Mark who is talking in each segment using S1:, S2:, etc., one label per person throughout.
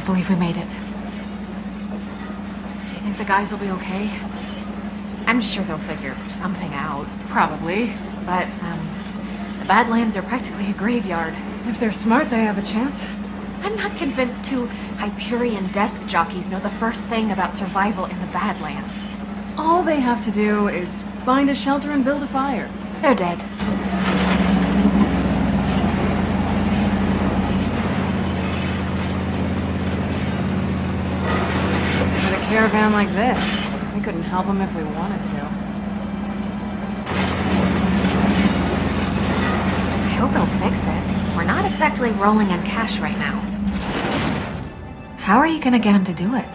S1: believe we made it. Do you think the guys will be okay? I'm sure they'll figure something out, probably. But, the Badlands are practically a graveyard.
S2: If they're smart, they have a chance.
S1: I'm not convinced two Hyperion desk jockeys know the first thing about survival in the Badlands.
S2: All they have to do is find a shelter and build a fire.
S1: They're dead.
S2: With a caravan like this, we couldn't help them if we wanted to.
S1: I hope he'll fix it. We're not exactly rolling in cash right now. How are you gonna get him to do it?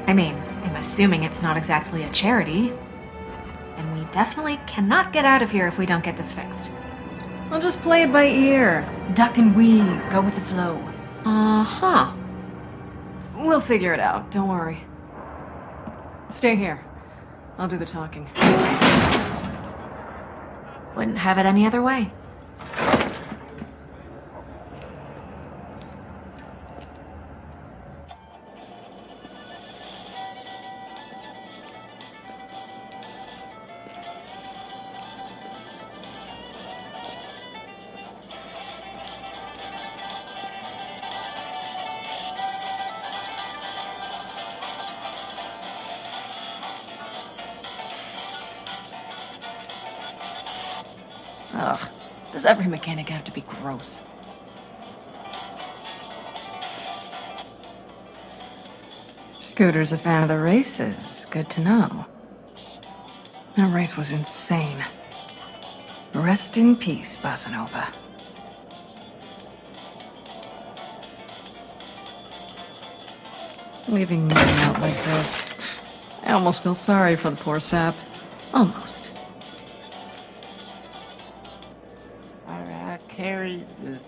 S1: I mean, I'm assuming it's not exactly a charity. And we definitely cannot get out of here if we don't get this fixed.
S2: We'll just play it by ear. Duck and weave, go with the flow.
S1: Uh-huh.
S2: We'll figure it out, don't worry. Stay here. I'll do the talking.
S1: Wouldn't have it any other way.
S2: Ugh, does every mechanic have to be gross? Scooter's a fan of the races. Good to know. That race was insane. Rest in peace, Bossa Nova. Leaving me out like this. I almost feel sorry for the poor sap. Almost.
S3: Carries is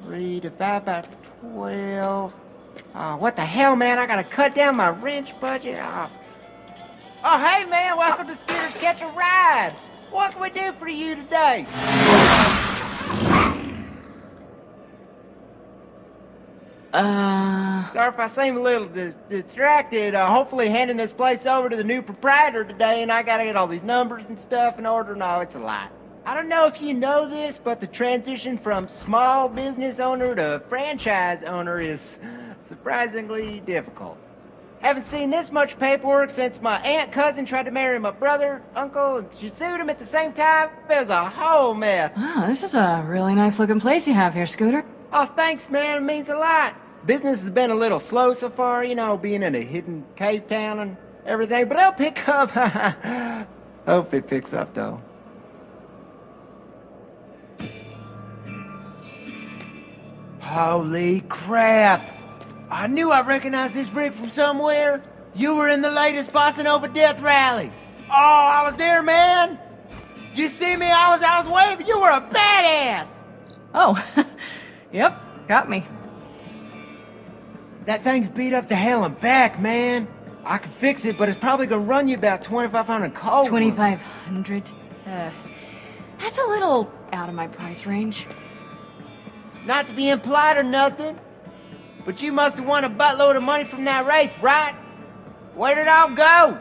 S3: 3 divided by 12. Oh, what the hell, man? I gotta cut down my wrench budget. Oh, hey, man, welcome to Scooter's Catch a Ride. What can we do for you today? Sorry if I seem a little distracted. Hopefully handing this place over to the new proprietor today, and I gotta get all these numbers and stuff in order. No, it's a lot. I don't know if you know this, but the transition from small business owner to franchise owner is surprisingly difficult. Haven't seen this much paperwork since my aunt cousin tried to marry my brother, uncle, and she sued him at the same time. It was a whole mess.
S2: Wow, this is a really nice looking place you have here, Scooter.
S3: Oh, thanks, man. It means a lot. Business has been a little slow so far, you know, being in a hidden cave town and everything, but it'll pick up. Hope it picks up, though. Holy crap! I knew I recognized this rig from somewhere. You were in the latest Bossa Nova Death Rally. Oh, I was there, man. Did you see me? I was waving. You were a badass.
S2: Oh, yep, got me.
S3: That thing's beat up to hell and back, man. I can fix it, but it's probably gonna run you about 2,500 cold.
S2: 2,500? That's a little out of my price range.
S3: Not to be impolite or nothing, but you must have won a buttload of money from that race, right? Where'd it all go?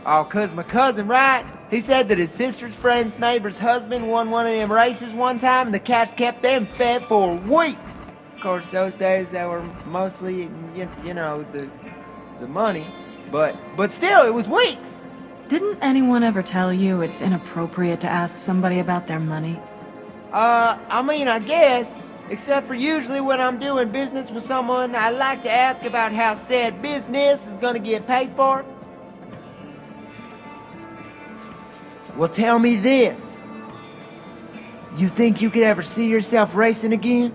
S3: Oh, 'cause my cousin, right? He said that his sister's friend's neighbor's husband won one of them races one time, and the cash kept them fed for weeks. Of course, those days they were mostly, you know, the money, but still, it was weeks.
S2: Didn't anyone ever tell you it's inappropriate to ask somebody about their money?
S3: I mean, I guess, except for usually when I'm doing business with someone, I like to ask about how said business is gonna get paid for. Well, tell me this. You think you could ever see yourself racing again?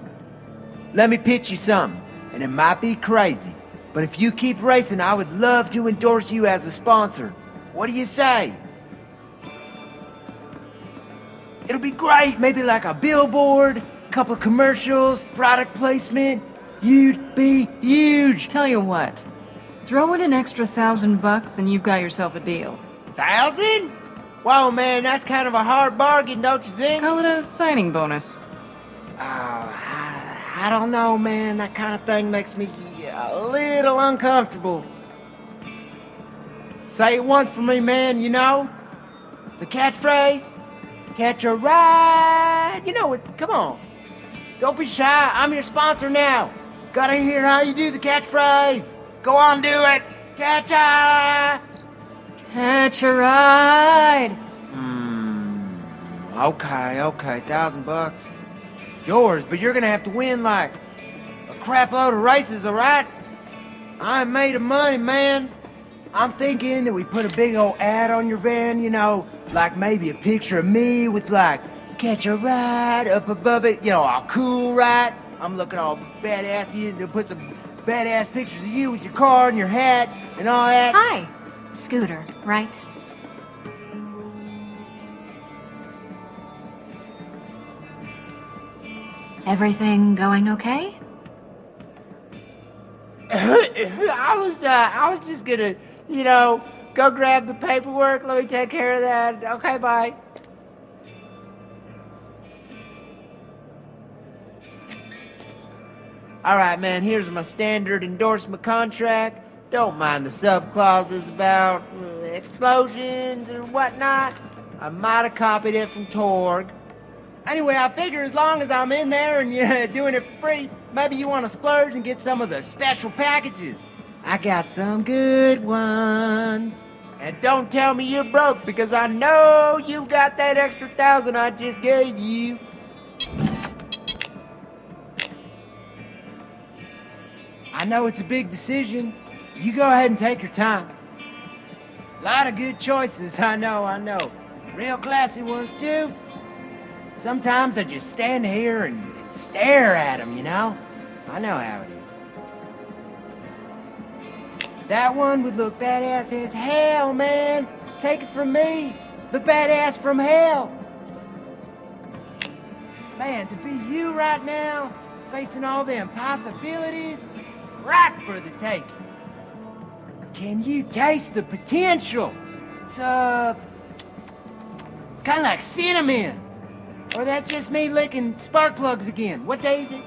S3: Let me pitch you something, and it might be crazy, but if you keep racing, I would love to endorse you as a sponsor. What do you say? It'll be great, maybe like a billboard, couple of commercials, product placement. You'd be huge.
S2: Tell you what, throw in an extra $1,000 and you've got yourself a deal.
S3: 1,000? Whoa, man, that's kind of a hard bargain, don't you think?
S2: Call it a signing bonus.
S3: Oh, I don't know, man. That kind of thing makes me a little uncomfortable. Say it once for me, man, you know? The catchphrase. Catch a ride. You know it. Come on. Don't be shy. I'm your sponsor now. Gotta hear how you do the catchphrase. Go on, do it. Catch a...
S2: Catch a ride.
S3: Okay, $1,000. It's yours, but you're gonna have to win like a crap load of races, alright? I'm made of money, man. I'm thinking that we put a big old ad on your van, you know, like maybe a picture of me with like, catch a ride up above it, you know, all cool, right? I'm looking all badass, you put some badass pictures of you with your car and your hat and all that.
S1: Hi, Scooter, right? Everything going okay?
S3: I was just gonna, you know, go grab the paperwork. Let me take care of that. Okay, bye. All right, man, here's my standard endorsement contract. Don't mind the sub-clauses about explosions or whatnot. I might have copied it from Torg. Anyway, I figure as long as I'm in there and you're doing it for free, maybe you want to splurge and get some of the special packages. I got some good ones. And don't tell me you're broke, because I know you got that extra 1,000 I just gave you. I know it's a big decision. You go ahead and take your time. A lot of good choices, I know. Real classy ones, too. Sometimes I just stand here and stare at them, you know? I know how it is. That one would look badass as hell, man. Take it from me. The badass from hell. Man, to be you right now, facing all the impossibilities, right for the taking. Can you taste the potential? It's kind of like cinnamon. Or that's just me licking spark plugs again. What day is it?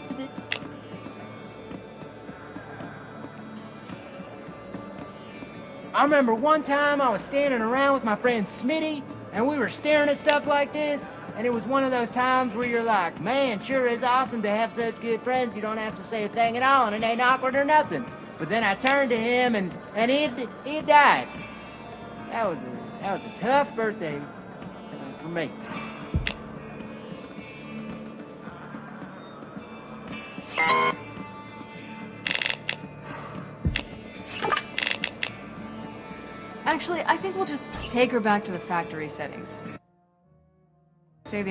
S3: I remember one time I was standing around with my friend Smitty, and we were staring at stuff like this, and it was one of those times where you're like, man, sure is awesome to have such good friends. You don't have to say a thing at all, and it ain't awkward or nothing. But then I turned to him, and he died. That was a tough birthday for me.
S2: Actually, I think we'll just take her back to the factory settings. Say the